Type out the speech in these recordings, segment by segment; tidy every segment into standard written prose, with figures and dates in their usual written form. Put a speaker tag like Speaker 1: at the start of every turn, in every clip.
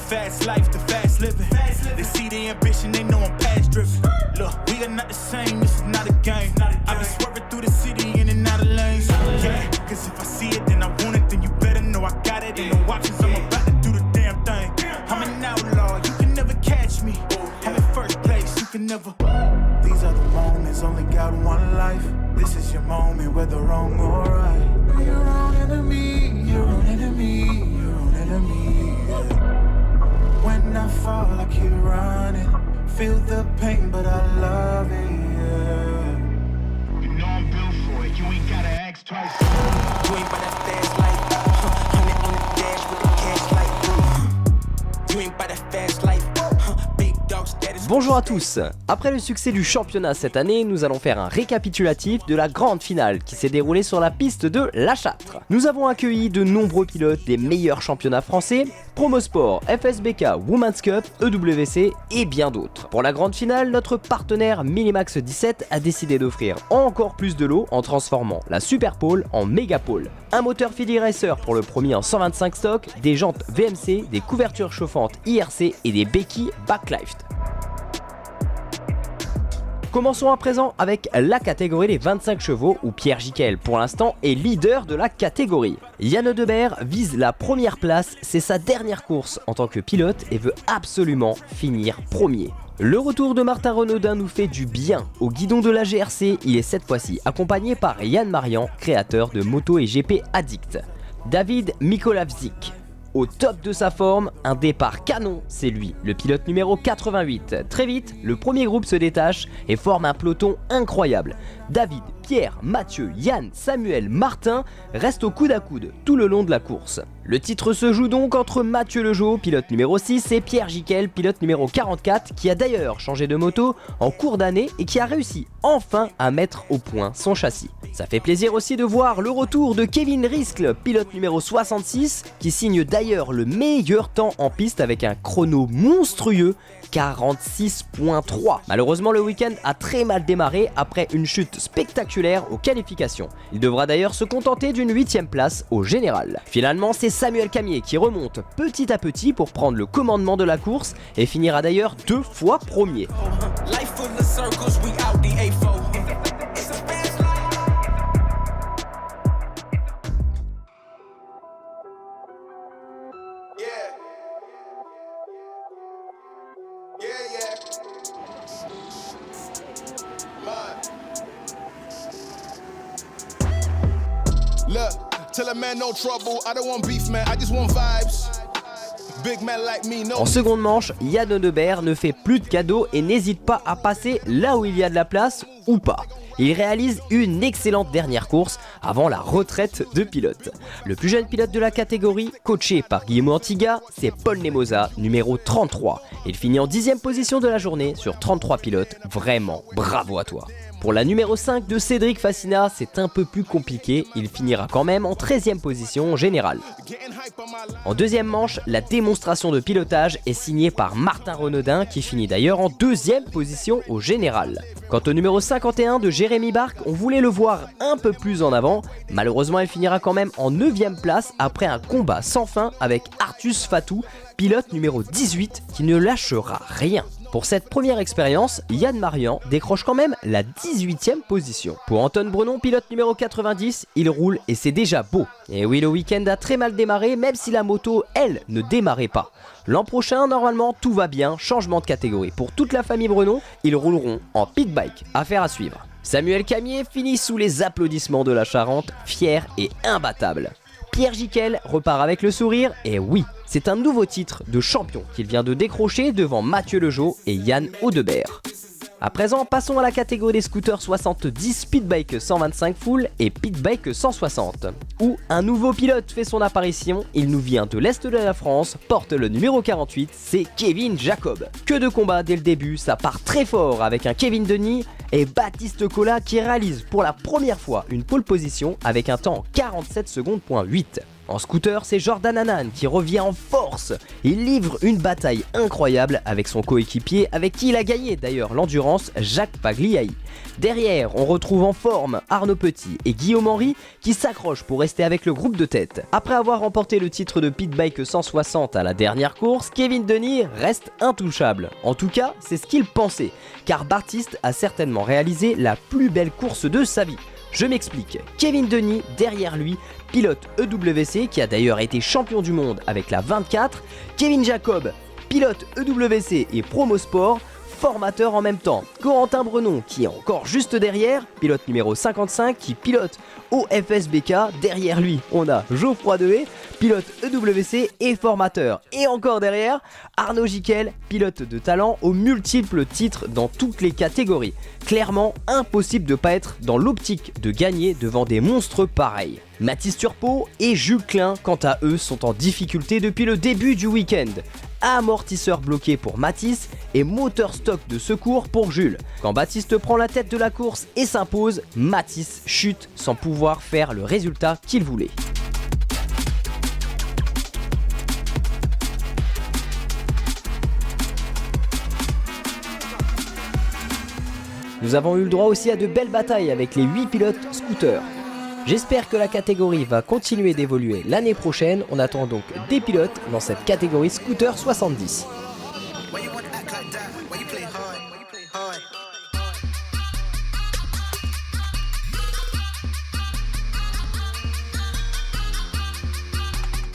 Speaker 1: Fast life, the fast living. They see the ambition, they know I'm past driven. Look, we are not the same, this is not a game. I've been swerving through the city in and out of lanes. Yeah, cause if I see it, then I want it, then you better know I got it. Ain't no options, I'm about to do the damn thing. I'm an outlaw, you can never catch me. I'm in first place, you can never. These are the moments, only got one life. This is your moment, whether wrong or right. Be your own enemy, your own enemy, your own enemy. Yeah. When I fall, I keep running. Feel the pain, but I love it, yeah. You know I'm built for it, you ain't gotta ask twice. You ain't by that fast life, 100 on the dash with the cash light. You ain't by that fast life, big dog status.
Speaker 2: Bonjour à tous. Après le succès du championnat cette année, nous allons faire un récapitulatif de la grande finale qui s'est déroulée sur la piste de La Châtre. Nous avons accueilli de nombreux pilotes des meilleurs championnats français, Promosport, FSBK, Women's Cup, EWC et bien d'autres. Pour la grande finale, notre partenaire Minimax 17 a décidé d'offrir encore plus de lots en transformant la Superpole en Megapole. Un moteur Philly Racer pour le premier en 125 stock, des jantes VMC, des couvertures chauffantes IRC et des béquilles Backlift. Commençons à présent avec la catégorie des 25 chevaux où Pierre Giquel pour l'instant est leader de la catégorie. Yann Audebert vise la première place, c'est sa dernière course en tant que pilote et veut absolument finir premier. Le retour de Martin Renaudin nous fait du bien. Au guidon de la GRC, il est cette fois-ci accompagné par Yann Marian, créateur de Moto et GP Addict. David Mikolavzik. Au top de sa forme, un départ canon, c'est lui, le pilote numéro 88. Très vite, le premier groupe se détache et forme un peloton incroyable. David, Pierre, Mathieu, Yann, Samuel, Martin restent au coude à coude tout le long de la course. Le titre se joue donc entre Mathieu Lejeau, pilote numéro 6, et Pierre Giquel, pilote numéro 44, qui a d'ailleurs changé de moto en cours d'année et qui a réussi enfin à mettre au point son châssis. Ça fait plaisir aussi de voir le retour de Kevin Riscle, pilote numéro 66, qui signe d'ailleurs le meilleur temps en piste avec un chrono monstrueux, 46.3. Malheureusement, le week-end a très mal démarré après une chute spectaculaire aux qualifications. Il devra d'ailleurs se contenter d'une 8ème place au général. Finalement, c'est Samuel Camier qui remonte petit à petit pour prendre le commandement de la course et finira d'ailleurs 2 fois premier. En seconde manche, Yann Audebert ne fait plus de cadeaux et n'hésite pas à passer là où il y a de la place ou pas. Il réalise une excellente dernière course avant la retraite de pilote. Le plus jeune pilote de la catégorie, coaché par Guillermo Antiga, c'est Paul Nemosa, numéro 33. Il finit en 10ème position de la journée sur 33 pilotes. Vraiment, bravo à toi. Pour la numéro 5 de Cédric Fassina, c'est un peu plus compliqué, il finira quand même en 13ème position générale. En deuxième manche, la démonstration de pilotage est signée par Martin Renaudin qui finit d'ailleurs en 2ème position au général. Quant au numéro 51 de Jérémy Barque, on voulait le voir un peu plus en avant, malheureusement il finira quand même en 9ème place après un combat sans fin avec Artus Fatou, pilote numéro 18 qui ne lâchera rien. Pour cette première expérience, Yann Marian décroche quand même la 18ème position. Pour Anton Brenon, pilote numéro 90, il roule et c'est déjà beau. Et oui, le week-end a très mal démarré, même si la moto, elle, ne démarrait pas. L'an prochain, normalement, tout va bien, changement de catégorie. Pour toute la famille Brenon, ils rouleront en pit bike. Affaire à suivre. Samuel Camier finit sous les applaudissements de la Charente, fier et imbattable. Pierre Giquel repart avec le sourire et oui, c'est un nouveau titre de champion qu'il vient de décrocher devant Mathieu Lejeau et Yann Audebert. À présent, passons à la catégorie des scooters 70 Pitbike 125 full et Pitbike 160, où un nouveau pilote fait son apparition. Il nous vient de l'Est de la France, porte le numéro 48, c'est Kevin Jacob. Que de combats dès le début, ça part très fort avec un Kevin Denis et Baptiste Collat qui réalise pour la première fois une pole position avec un temps 47 secondes.8. En scooter, c'est Jordan Anan qui revient en force. Il livre une bataille incroyable avec son coéquipier, avec qui il a gagné d'ailleurs l'endurance, Jacques Pagliai. Derrière, on retrouve en forme Arnaud Petit et Guillaume Henry qui s'accrochent pour rester avec le groupe de tête. Après avoir remporté le titre de Pit Bike 160 à la dernière course, Kevin Denis reste intouchable. En tout cas, c'est ce qu'il pensait, car Baptiste a certainement réalisé la plus belle course de sa vie. Je m'explique, Kevin Denis, derrière lui, pilote EWC qui a d'ailleurs été champion du monde avec la 24, Kevin Jacob, pilote EWC et Promosport, formateur en même temps, Corentin Brenon qui est encore juste derrière, pilote numéro 55 qui pilote au FSBK, derrière lui on a Geoffroy Dehaye, pilote EWC et formateur, et encore derrière Arnaud Jiquel, pilote de talent aux multiples titres dans toutes les catégories. Clairement impossible de pas être dans l'optique de gagner devant des monstres pareils. Mathis Turpot et Jules Klein quant à eux sont en difficulté depuis le début du week-end. Amortisseur bloqué pour Mathis et moteur stock de secours pour Jules. Quand Baptiste prend la tête de la course et s'impose, Mathis chute sans pouvoir faire le résultat qu'il voulait. Nous avons eu le droit aussi à de belles batailles avec les 8 pilotes scooters. J'espère que la catégorie va continuer d'évoluer l'année prochaine. On attend donc des pilotes dans cette catégorie scooter 70.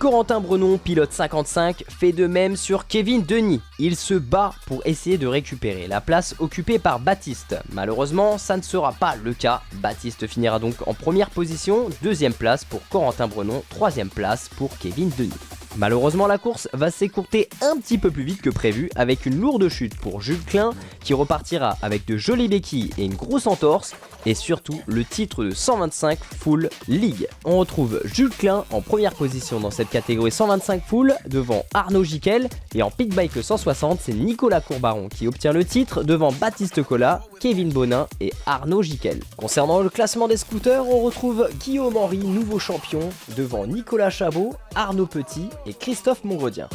Speaker 2: Corentin Brenon, pilote 55, fait de même sur Kevin Denis. Il se bat pour essayer de récupérer la place occupée par Baptiste. Malheureusement, ça ne sera pas le cas. Baptiste finira donc en première position, deuxième place pour Corentin Brenon, troisième place pour Kevin Denis. Malheureusement, la course va s'écourter un petit peu plus vite que prévu avec une lourde chute pour Jules Klein qui repartira avec de jolies béquilles et une grosse entorse et surtout le titre de 125 Full League. On retrouve Jules Klein en première position dans cette catégorie 125 Full devant Arnaud Jiquel et en Pit Bike 160 c'est Nicolas Courbaron qui obtient le titre devant Baptiste Collat, Kevin Bonin et Arnaud Jiquel. Concernant le classement des scooters, on retrouve Guillaume Henry, nouveau champion, devant Nicolas Chabot, Arnaud Petit et Christophe Mongodien.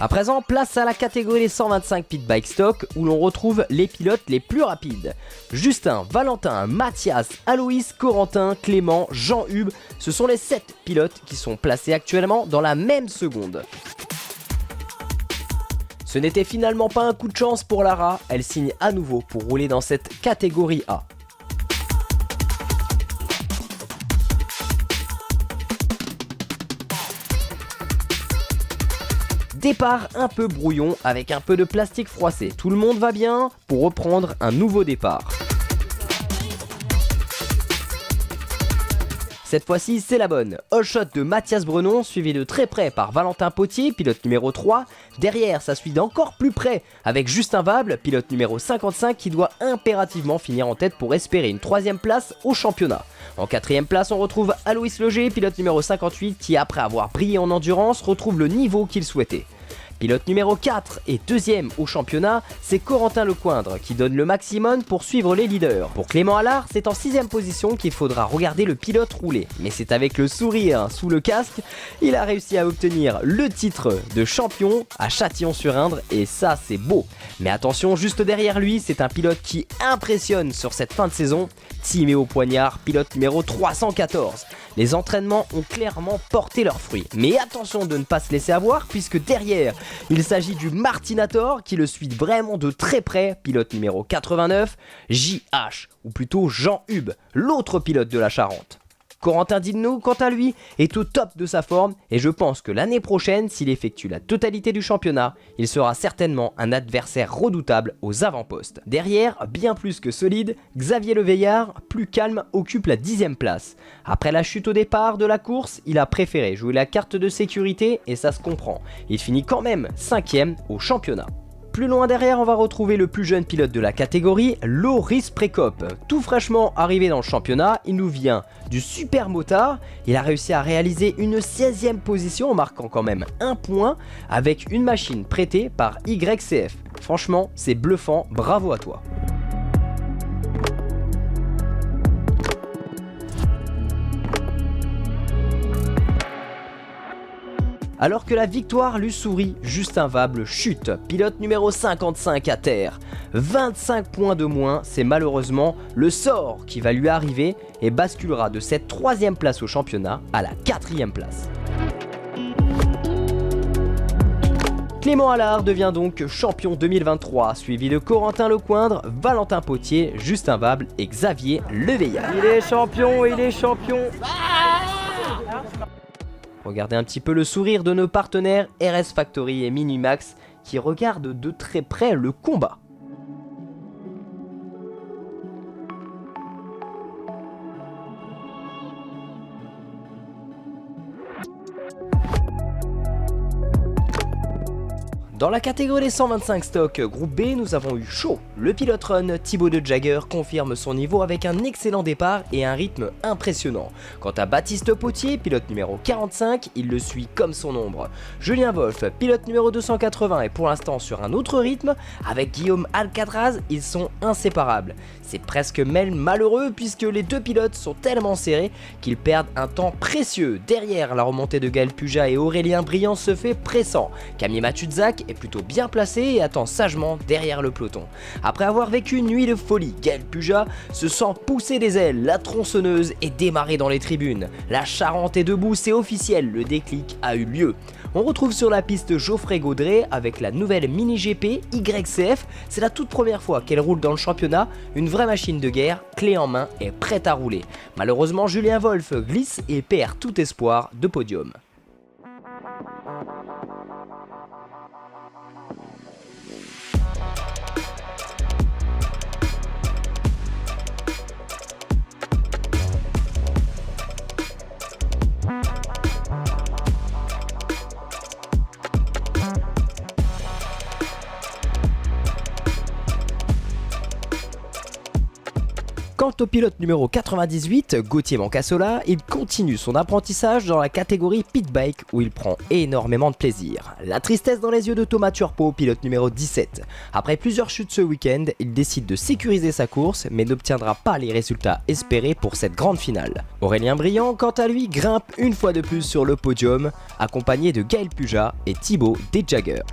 Speaker 2: À présent, place à la catégorie des 125 Pit Bike Stock où l'on retrouve les pilotes les plus rapides. Justin, Valentin, Mathias, Aloïs, Corentin, Clément, Jean-Hub, ce sont les 7 pilotes qui sont placés actuellement dans la même seconde. Ce n'était finalement pas un coup de chance pour Lara, elle signe à nouveau pour rouler dans cette catégorie A. Départ un peu brouillon avec un peu de plastique froissé. Tout le monde va bien pour reprendre un nouveau départ. Cette fois-ci, c'est la bonne. All shot de Mathias Brenon, suivi de très près par Valentin Potier, pilote numéro 3. Derrière, ça suit d'encore plus près avec Justin Vable, pilote numéro 55, qui doit impérativement finir en tête pour espérer une 3ème place au championnat. En 4ème place, on retrouve Aloïs Leger, pilote numéro 58, qui après avoir brillé en endurance, retrouve le niveau qu'il souhaitait. Pilote numéro 4 et 2ème au championnat, c'est Corentin Lecoindre qui donne le maximum pour suivre les leaders. Pour Clément Allard, c'est en 6ème position qu'il faudra regarder le pilote rouler. Mais c'est avec le sourire sous le casque, il a réussi à obtenir le titre de champion à Châtillon-sur-Indre et ça c'est beau. Mais attention, juste derrière lui, c'est un pilote qui impressionne sur cette fin de saison, Timéo Poignard, pilote numéro 314. Les entraînements ont clairement porté leurs fruits. Mais attention de ne pas se laisser avoir puisque derrière, il s'agit du Martinator qui le suit vraiment de très près, pilote numéro 89, JH, ou plutôt Jean Hub, l'autre pilote de la Charente. Corentin Didno, quant à lui, est au top de sa forme et je pense que l'année prochaine, s'il effectue la totalité du championnat, il sera certainement un adversaire redoutable aux avant-postes. Derrière, bien plus que solide, Xavier Leveillard, plus calme, occupe la 10ème place. Après la chute au départ de la course, il a préféré jouer la carte de sécurité et ça se comprend. Il finit quand même 5ème au championnat. Plus loin derrière, on va retrouver le plus jeune pilote de la catégorie, Loris Précop. Tout fraîchement arrivé dans le championnat, il nous vient du Super Motard. Il a réussi à réaliser une 16ème position en marquant quand même un point avec une machine prêtée par YCF. Franchement, c'est bluffant, bravo à toi. Alors que la victoire lui sourit, Justin Vabre chute, pilote numéro 55 à terre. 25 points de moins, c'est malheureusement le sort qui va lui arriver et basculera de cette 3e place au championnat à la 4e place. Clément Allard devient donc champion 2023, suivi de Corentin Lecoindre, Valentin Potier, Justin Vabre et Xavier Leveillard.
Speaker 3: Il est champion, il est champion.
Speaker 2: Regardez un petit peu le sourire de nos partenaires RS Factory et Minimax qui regardent de très près le combat. Dans la catégorie des 125 stocks groupe B, nous avons eu chaud. Le pilote run Thibaut de Jagger confirme son niveau avec un excellent départ et un rythme impressionnant. Quant à Baptiste Potier, pilote numéro 45, il le suit comme son ombre. Julien Wolf, pilote numéro 280 est pour l'instant sur un autre rythme. Avec Guillaume Alcatraz, ils sont inséparables. C'est presque même malheureux puisque les deux pilotes sont tellement serrés qu'ils perdent un temps précieux. Derrière, la remontée de Gaël Pujas et Aurélien Briand se fait pressant. Camille Matuzak est plutôt bien placé et attend sagement derrière le peloton. Après avoir vécu une nuit de folie, Gaël Pujas se sent pousser des ailes, la tronçonneuse est démarrée dans les tribunes. La Charente est debout, c'est officiel, le déclic a eu lieu. On retrouve sur la piste Geoffrey Gaudret avec la nouvelle Mini GP YCF, c'est la toute première fois qu'elle roule dans le championnat, une vraie machine de guerre, clé en main et prête à rouler. Malheureusement, Julien Wolf glisse et perd tout espoir de podium. Quant au pilote numéro 98, Gauthier Mancassola, il continue son apprentissage dans la catégorie pit bike où il prend énormément de plaisir. La tristesse dans les yeux de Thomas Turpot, pilote numéro 17. Après plusieurs chutes ce week-end, il décide de sécuriser sa course mais n'obtiendra pas les résultats espérés pour cette grande finale. Aurélien Briand, quant à lui, grimpe une fois de plus sur le podium, accompagné de Gaël Pujas et Thibaut de Jagger.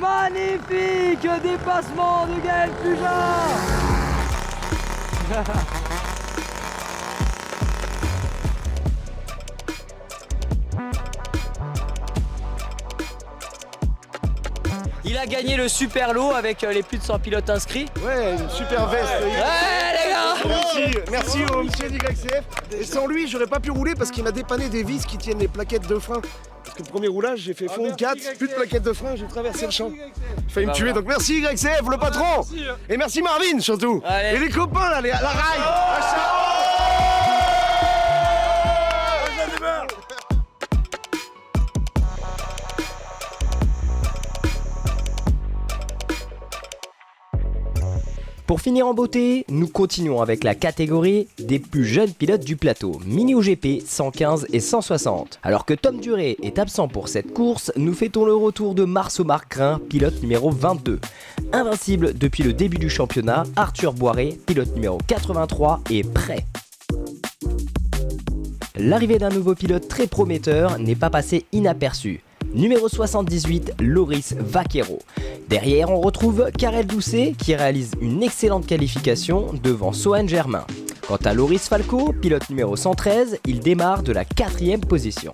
Speaker 3: Magnifique dépassement de Gaël Pujas. Il a gagné le super lot avec les plus de 100 pilotes inscrits.
Speaker 4: Ouais, une super veste.
Speaker 3: Ouais les gars.
Speaker 4: Merci au monsieur d'YCF. Et sans lui, j'aurais pas pu rouler parce qu'il m'a dépanné des vis qui tiennent les plaquettes de frein. Parce que le premier roulage, j'ai fait fond 4, plus de plaquettes de frein, j'ai traversé le champ. J'ai failli me tuer, donc merci YCF, le patron. Et merci Marvin surtout.
Speaker 3: Allez.
Speaker 4: Et les copains là, la raille.
Speaker 2: Pour finir en beauté, nous continuons avec la catégorie des plus jeunes pilotes du plateau, Mini OGP 115 et 160. Alors que Tom Duré est absent pour cette course, nous fêtons le retour de Marceau Marcrin, pilote numéro 22. Invincible depuis le début du championnat, Arthur Boiré, pilote numéro 83, est prêt. L'arrivée d'un nouveau pilote très prometteur n'est pas passée inaperçue. Numéro 78, Loris Vaquero. Derrière, on retrouve Karel Doucet qui réalise une excellente qualification devant Sohan Germain. Quant à Loris Falco, pilote numéro 113, il démarre de la 4e position.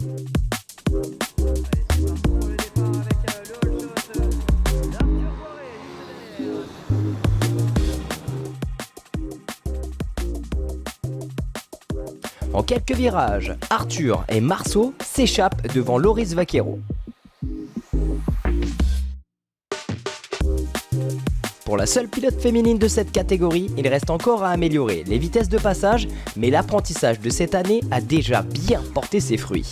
Speaker 2: En quelques virages, Arthur et Marceau s'échappent devant Loris Vaquero. Pour la seule pilote féminine de cette catégorie, il reste encore à améliorer les vitesses de passage, mais l'apprentissage de cette année a déjà bien porté ses fruits.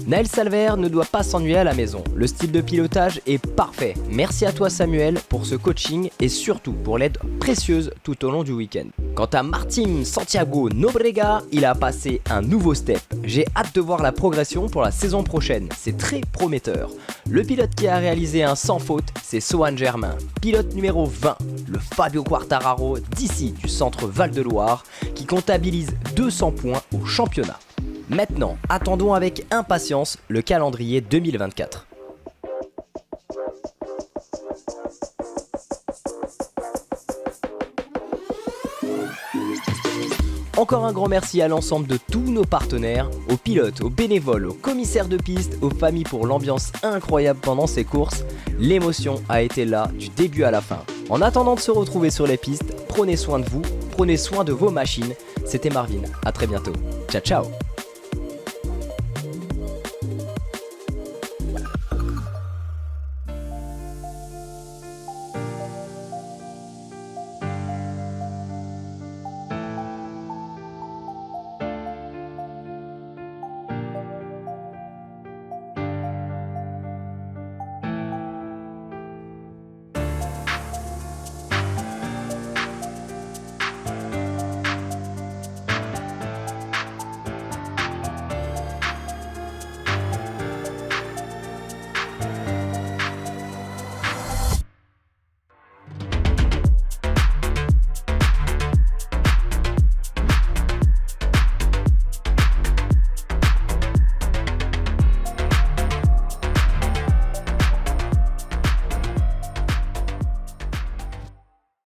Speaker 2: Naël Salver ne doit pas s'ennuyer à la maison, le style de pilotage est parfait. Merci à toi Samuel pour ce coaching et surtout pour l'aide précieuse tout au long du week-end. Quant à Martin Santiago Nobrega, il a passé un nouveau step. J'ai hâte de voir la progression pour la saison prochaine, c'est très prometteur. Le pilote qui a réalisé un sans faute, c'est Sohan Germain, pilote numéro 20, le Fabio Quartararo d'ici du centre Val-de-Loire, qui comptabilise 200 points au championnat. Maintenant, attendons avec impatience le calendrier 2024. Encore un grand merci à l'ensemble de tous nos partenaires, aux pilotes, aux bénévoles, aux commissaires de piste, aux familles pour l'ambiance incroyable pendant ces courses. L'émotion a été là du début à la fin. En attendant de se retrouver sur les pistes, prenez soin de vous, prenez soin de vos machines. C'était Marvin, à très bientôt. Ciao ciao.